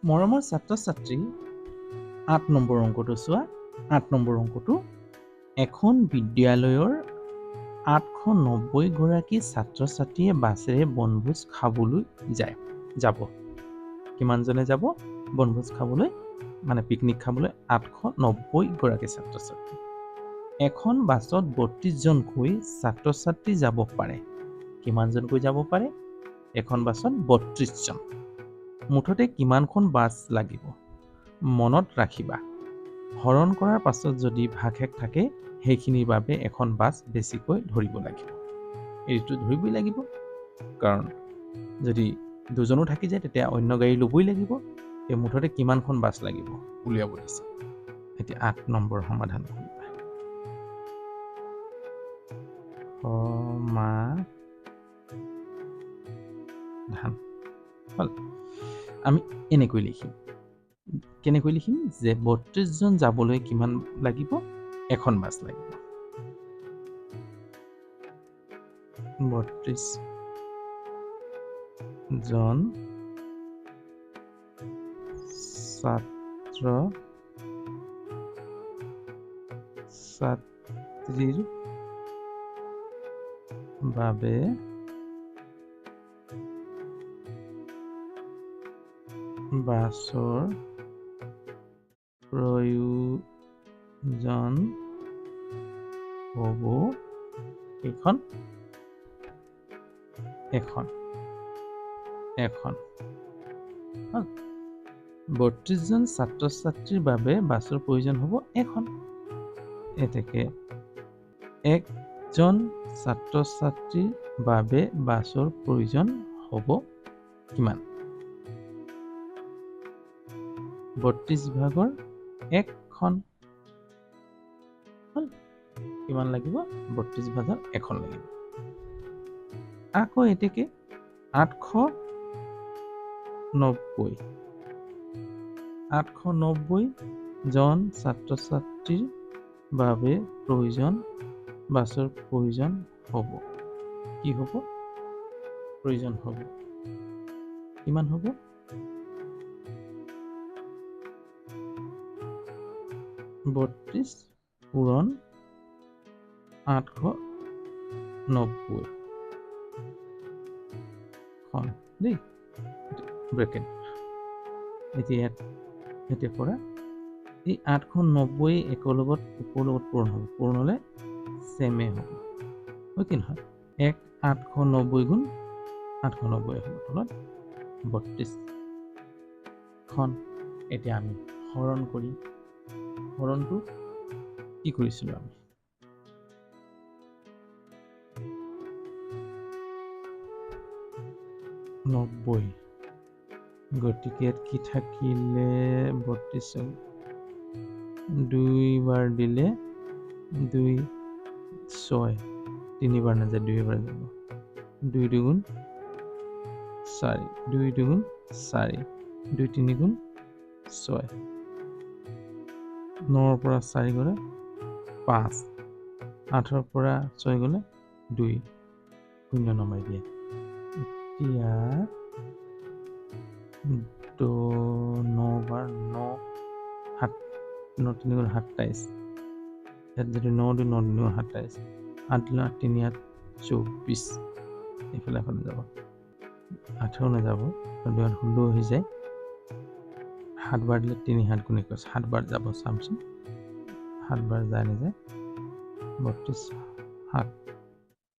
মৰমৰ ছাত্ৰ-ছাত্ৰী ৮ নম্বৰ অংকটো চোৱা। ৮ নম্বৰ অংকটো এখন বিদ্যালয়ৰ ৮৯০ গৰাকী ছাত্ৰ-ছাত্ৰীয়ে বাছেৰে বনভোজ খাবলৈ যাব। কিমানজনে যাব বনভোজ খাবলৈ, মানে পিকনিক খাবলৈ? ৮৯০ গৰাকী ছাত্ৰ-ছাত্ৰী। এখন বাছত ৩২ জনকৈ ছাত্ৰ-ছাত্ৰী যাব পাৰে। কিমানজনকৈ যাব পাৰে? এখন বাছত ৩২ জন। মুঠতে কিমানখন বাছ লাগিব? মনত ৰাখিবা, হৰণ কৰাৰ পাছত যদি ভাগশেষ থাকে সেইখিনিৰ বাবে এখন বাছ বেছিকৈ ধৰিব লাগিব। এইটো ধৰিবই লাগিব, কাৰণ যদি দুজনো থাকি যায় তেতিয়া অন্য গাড়ী ল'বই লাগিব। এই মুঠতে কিমানখন বাছ লাগিব উলিয়াব দিছে। এতিয়া ৮ নম্বৰ সমাধান কৰিবা। সমাধান হ'ল। আমি এনেকৈ লিখিম। কেনেকৈ লিখিম? যে ৩২ জন যাবলৈ কিমান লাগিব? এখন বাছ লাগিব। ৩২ জন ছাত্ৰ-ছাত্ৰীৰ বাবে বাছৰ প্ৰয়োজন হ'ব এখন। ৩২ জন ছাত্ৰ-ছাত্ৰীৰ বাবে বাছৰ প্ৰয়োজন হ'ব এখন। এতেকে একজন ছাত্ৰ-ছাত্ৰীৰ বাবে বাছৰ প্ৰয়োজন হ'ব কিমান? ৩২ ভাগৰ ১খন। কিমান লাগিব? ৩২ ভাগৰ ১খন লাগিব। আকৌ এতেকে ৮৯০ জন ছাত্ৰ-ছাত্ৰীৰ বাবে বাছৰ প্ৰয়োজন হ'ব। কি হ'ব? প্ৰয়োজন হ'ব। কিমান হ'ব? ৩২ পূৰণ ৮৯০ খন দেই, ব্ৰেকেট। এতিয়া পৰা এই ৮৯০ একৰ লগত ওপৰৰ লগত পূৰণ হ'ব। পূৰণ হ'লে চেমে হ'ব, হয় কি নহয়? ৮৯০ গুণ ৮৯০ হ'ব, তলত ৩২ খন। এতিয়া আমি হৰণ কৰি, হৰণটো কি কৰিছিলোঁ আমি? নব্বৈ। গতিকে ইয়াত কি থাকিলে? ৩২ দুইবাৰ দিলে ২ ৬, তিনিবাৰ নাযায়, ২ বাৰ যাব। ২ দুগুণ ৪, ২ দুগুণ ৪, ২ তিনি গুণ ৬, ৯ৰ পৰা ৪ গ'লে ৫, ৮ৰ পৰা ৬ গ'লে ২, শূন্য নমাই দিয়ে। এতিয়া ৯ বাৰ ৯, ৭, ৯ তিনি গুণ ২৭। ইয়াত যদি ৯ দিওঁ ৯ দুগুণ ২৭, ৮ দিলে ৮ তিনি ৮ ২৪। এইফালে যাব, ৮ও নাযাব, ২ ৮ 16 হৈ যায়। ৭ বাৰ দিলে ৩ ৭ গুণ ২১, ৭ বাৰ যাব, চামচোন ৭ বাৰ যায় নাযায়। ৩২ ৭,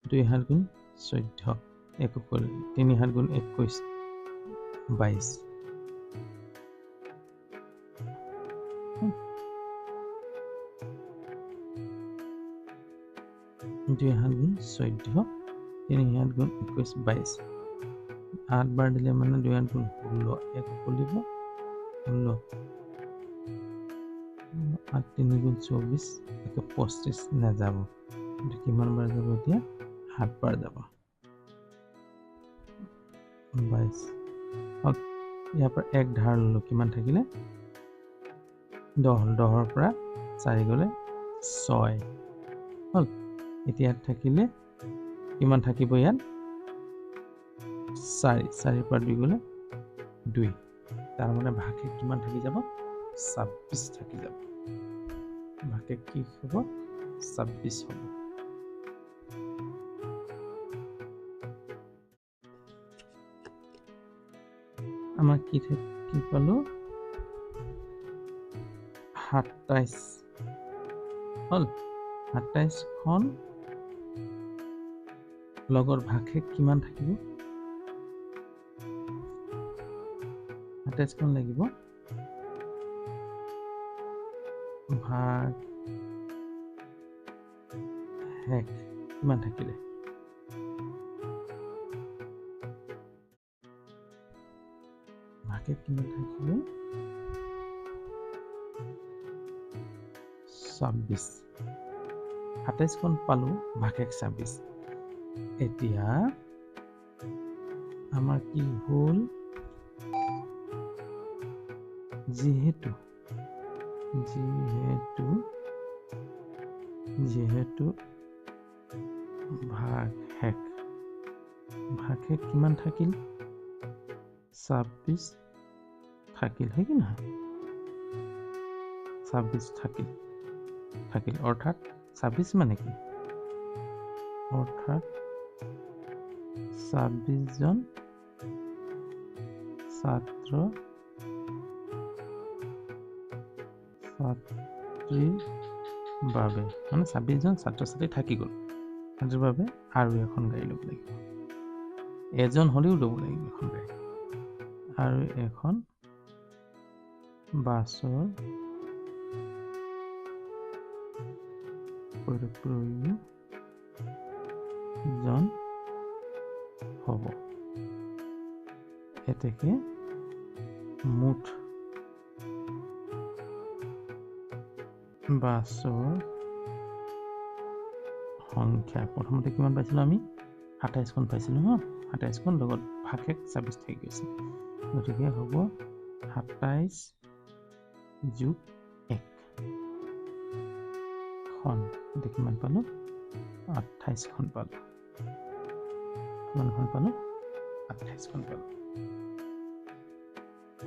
২ ৭ গুণ ১৪, ১ ৩ ৭ গুণ ২১, ২২। ২ ৭ গুণ ১৪, ৩ ৭ গুণ ২১, ২২। ৮ বাৰ দিলে মানে ২ ৮ গুণ ১৬, ১ দিব ১৬, ৮ তিনি গুণ ২৪, ৩৫ নাযাব। কিমান বাৰ যাব? এতিয়া ৭ বাৰ যাব, ২২। ইয়াৰ পৰা ১ ধাৰ ল'লোঁ, কিমান থাকিলে? ১০ হ'ল। 10ৰ পৰা ৪ গ'লে ৬ হ'ল। এতিয়া ইয়াত থাকিলে কিমান থাকিব? ইয়াত ৪, ৪ৰ পৰা ২ গ'লে ২, তাৰ মানে ভাগশেষ কিমান থাকি যাব 26 থাকি যাব ভাগশেষ কি হ'ব 26 হ'ব আমাৰ কি পালো 27 হল 27 খন লগৰ ভাগশেষ কিমান থাকিব 27 খন লাগিব ভাগ শেষ কিমান থাকিলে ভাগশেষ কিমান থাকিলে 26 27 খন পালো ভাগশেষ 26 এতিয়া আমাৰ কি হ'ল যিহেতু ভাগশেষ কিমান থাকিল 26 থাকিল হয় কি নহয় 26 থাকিল অৰ্থাৎ 26 মানে কি অৰ্থাৎ 26 জন ছাত্ৰীৰ বাবে মানে 26 জন ছাত্ৰ ছাত্ৰী থাকি গ'ল সিহঁতৰ বাবে আৰু এখন গাড়ী ল'ব লাগিব এজন হ'লেও ল'ব লাগিব এখন গাড়ী আৰু এখন বাছৰ প্ৰয়োজন হ'ব এতেকে মুঠ বাছৰ সংখ্যা প্ৰথমতে কিমান পাইছিলোঁ আমি 27 খন পাইছিলোঁ হা 27 খন লগত ভাগশেষ 26 থাকি গৈছে গতিকে হ'ব 27 যোগ 1 খন এতিয়া কিমান পালোঁ 28 খন পালোঁ কিমানখন পালোঁ 28 খন পালোঁ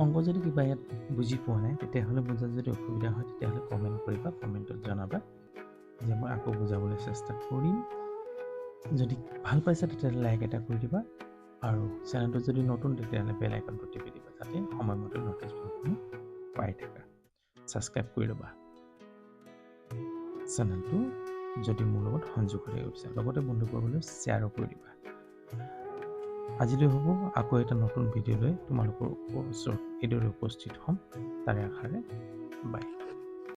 অংক যদি কিবা ইয়াত বুজি পোৱা নাই তেতিয়াহ'লে বুজাত যদি অসুবিধা হয় তেতিয়াহ'লে কমেণ্ট কৰিবা কমেণ্টত জনাবা যে মই আকৌ বুজাবলৈ চেষ্টা কৰিম যদি ভাল পাইছা তেতিয়াহ'লে লাইক এটা কৰি দিবা আৰু চেনেলটো যদি নতুন তেতিয়াহ'লে বেল আইকনটো টিপি দিবা যাতে সময়মতে ন'টিফিকেশ্যনসমূহ পাই থাকা ছাবস্ক্ৰাইব কৰি ল'বা চেনেলটো যদি মোৰ লগত সংযোগ হৈ গৈছে লগতে বন্ধুবৰ্গলৈ শ্বেয়াৰো কৰি দিবা আজিলৈ হ'ব আকৌ এটা নতুন ভিডিঅ' লৈ তোমালোকৰ ওচৰত এইদৰে উপস্থিত হ'ম তাৰে আশাৰে বাই